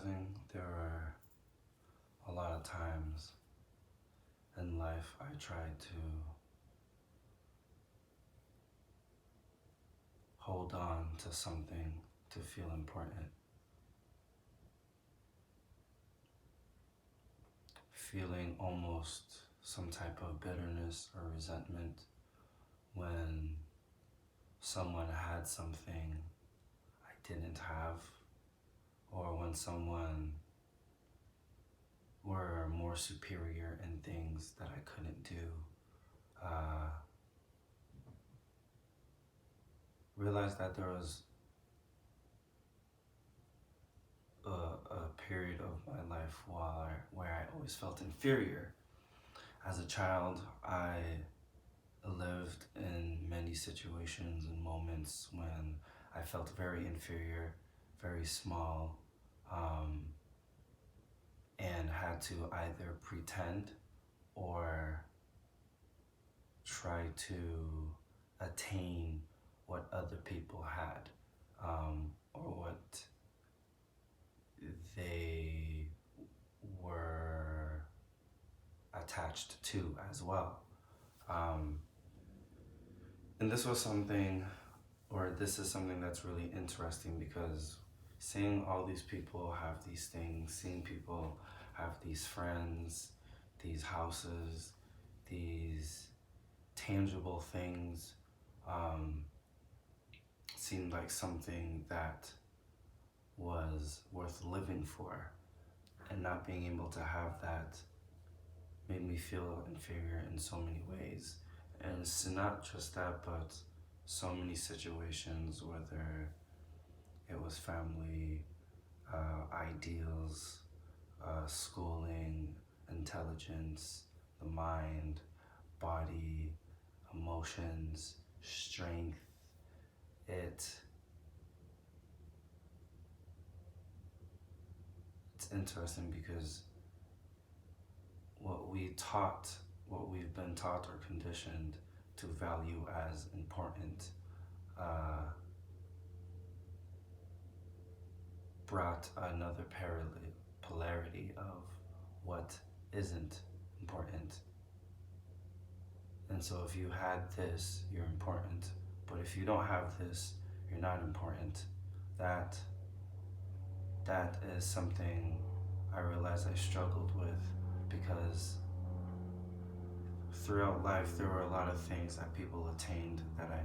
realizing there were a lot of times in life I tried to hold on to something to feel important, feeling almost some type of bitterness or resentment when someone had something I didn't have, or when someone were more superior in things that I couldn't do. Uh, Realized that there was a period of my life where I always felt inferior. As a child, I lived in many situations and moments when I felt very inferior, very small, um, and had to either pretend or try to attain what other people had, or what they were attached to as well. Um, and this is something that's really interesting because seeing all these people have these things, seeing people have these friends, these houses, these tangible things, um, seemed like something that was worth living for. And not being able to have that made me feel inferior in so many ways. And it's not just that, but so many situations, whether it was family, ideals, schooling, intelligence, the mind, body, emotions, strength. It's interesting because what we've been taught or conditioned to value as important, uh, brought another polarity of what isn't important. And so if you had this, you're important. But if you don't have this, you're not important. That that is something I realized I struggled with because throughout life there were a lot of things that people attained that I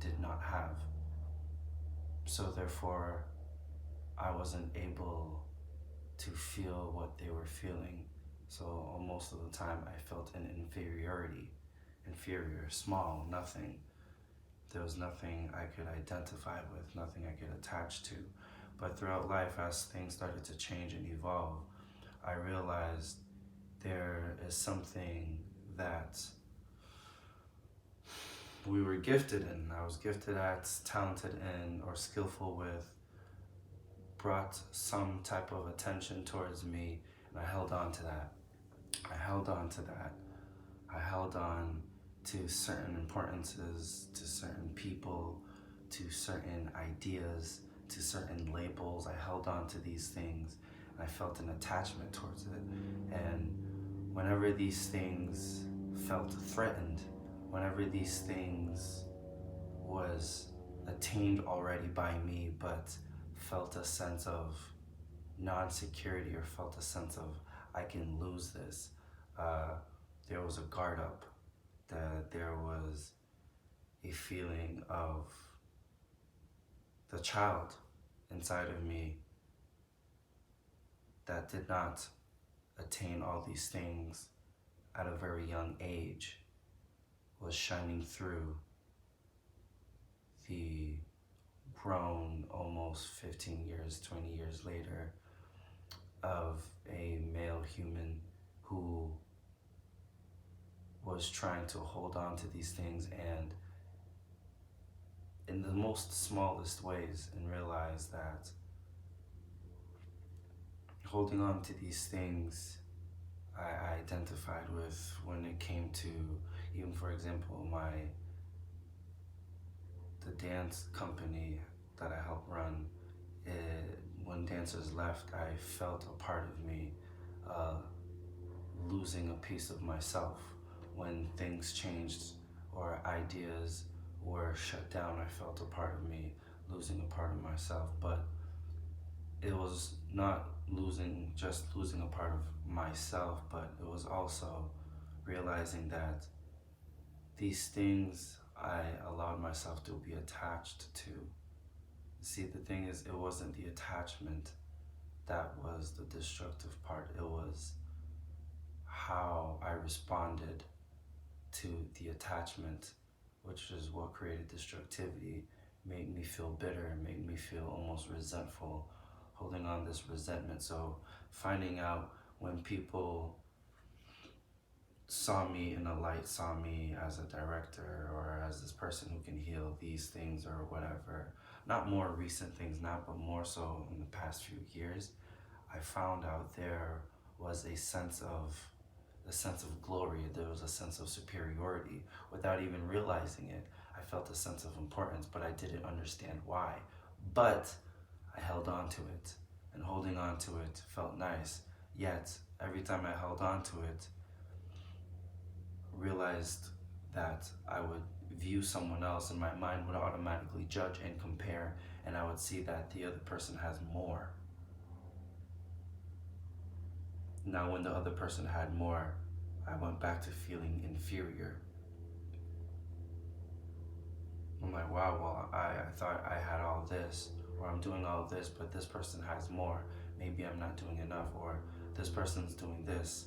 did not have. So therefore I wasn't able to feel what they were feeling. So most of the time I felt an inferior, small, nothing. There was nothing I could identify with, nothing I could attach to. But throughout life, as things started to change and evolve, I realized there is something that we were gifted in, I was gifted at, talented in, or skillful with, brought some type of attention towards me, and I held on to that. I held on to that. I held on to certain importances, to certain people, to certain ideas, to certain labels. I held on to these things and I felt an attachment towards it. And whenever these things felt threatened, whenever these things was attained already by me but felt a sense of non-security or felt a sense of I can lose this, there was a guard up, that there was a feeling of the child inside of me that did not attain all these things at a very young age was shining through the grown almost 15 years, 20 years later of a male human who was trying to hold on to these things and in the most smallest ways and realize that holding on to these things I identified with when it came to, even for example, the dance company that I help run. when dancers left, I felt a part of me uh, losing a piece of myself. When things changed or ideas were shut down, I felt a part of me losing a part of myself. But it was not just losing a part of myself, but it was also realizing that these things I allowed myself to be attached to. See, the thing is, it wasn't the attachment that was the destructive part. It was how I responded to the attachment, which is what created destructivity, made me feel bitter, made me feel almost resentful, holding on this resentment. So finding out when people saw me in a light, saw me as a director or as this person who can heal these things or whatever, not more recent things now, but more so in the past few years, I found out there was a sense of glory. There was a sense of superiority without even realizing it. I felt a sense of importance, but I didn't understand why. But I held on to it, and holding on to it felt nice. Yet every time I held on to it, realized that I would view someone else and my mind would automatically judge and compare, and I would see that the other person has more. Now when the other person had more, I went back to feeling inferior. I'm like, wow, well, I thought I had all this, or I'm doing all this, but this person has more. Maybe I'm not doing enough, or this person's doing this.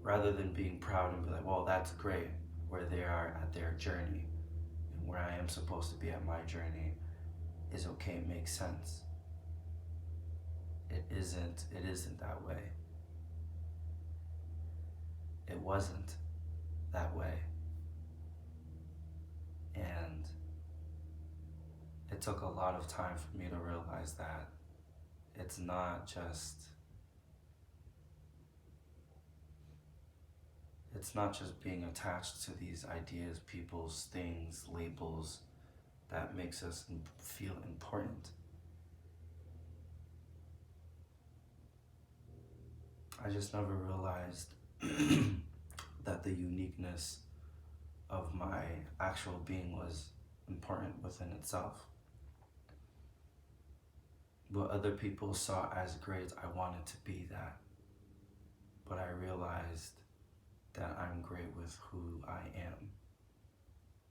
Rather than being proud and be like, well, that's great, where they are at their journey, and where I am supposed to be at my journey is okay, it makes sense. It isn't that way. It wasn't that way. And it took a lot of time for me to realize that it's not just being attached to these ideas, people's things, labels that makes us feel important. I just never realized that the uniqueness of my actual being was important within itself. What other people saw as great, I wanted to be that. But I realized that I'm great with who I am.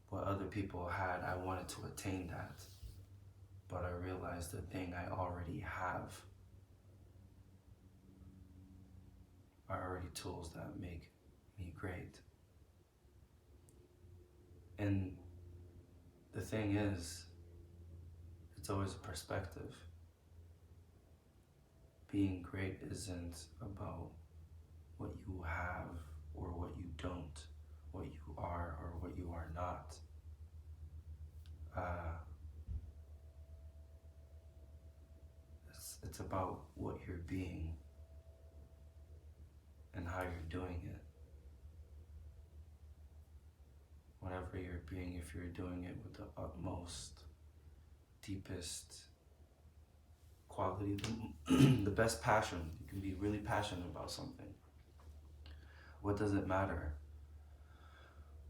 What other people had, I wanted to attain that. But I realized the thing I already have are already tools that make me great. And the thing is, it's always a perspective. Being great isn't about what you have or what you don't, what you are or what you are not. It's about what you're being and how you're doing it. Whatever you're being, if you're doing it with the utmost, deepest quality, the best passion, you can be really passionate about something. What does it matter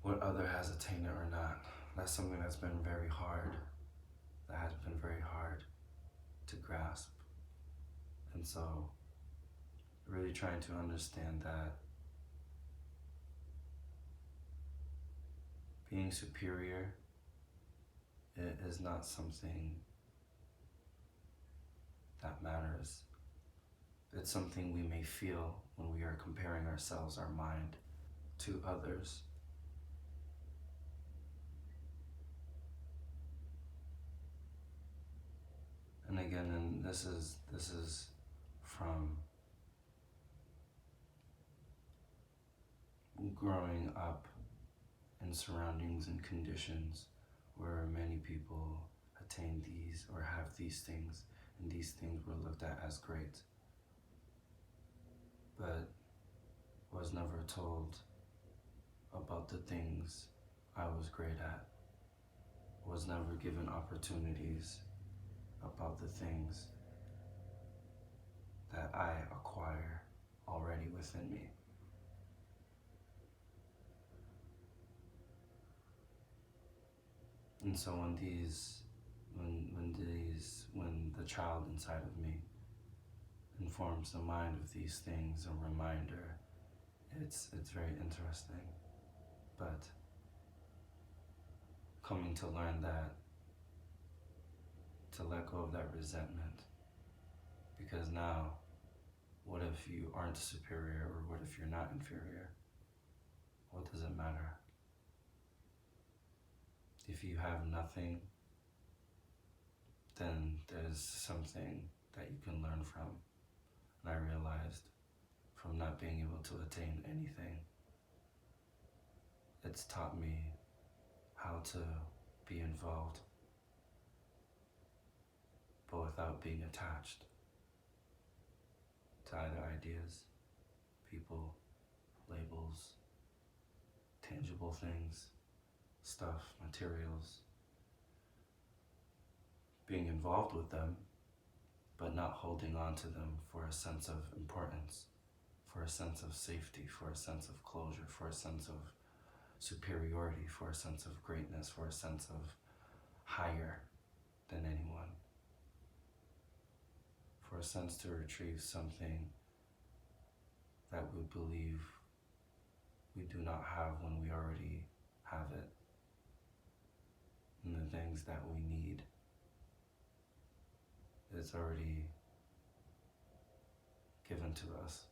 what other has attained it or not? That's something that's been very hard, that has been very hard to grasp. And so, really trying to understand that being superior is not something that matters. It's something we may feel when we are comparing ourselves, our mind, to others. And again, and this is from growing up in surroundings and conditions where many people attain these or have these things, and these things were looked at as great, but was never told about the things I was great at, was never given opportunities about the things that I acquire already within me. And so when the child inside of me informs the mind of these things, a reminder, it's very interesting. But coming to learn that, to let go of that resentment, because now, what if you aren't superior, or what if you're not inferior? What does it matter? If you have nothing, then there's something that you can learn from. And I realized from not being able to attain anything, it's taught me how to be involved, but without being attached to either ideas, people, labels, tangible things, stuff, materials. Being involved with them, but not holding on to them for a sense of importance, for a sense of safety, for a sense of closure, for a sense of superiority, for a sense of greatness, for a sense of higher than anyone, for a sense to retrieve something that we believe we do not have when we already have it, and the things that we need, it's already given to us.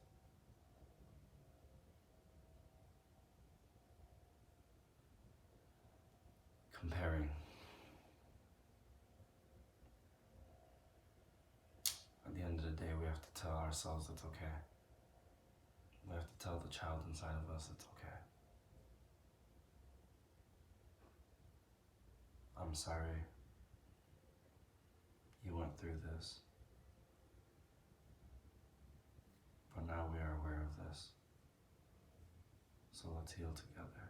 Comparing. At the end of the day, we have to tell ourselves it's okay. We have to tell the child inside of us it's okay. I'm sorry you went through this, but now we are aware of this. So let's heal together.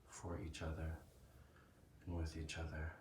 For each other and with each other.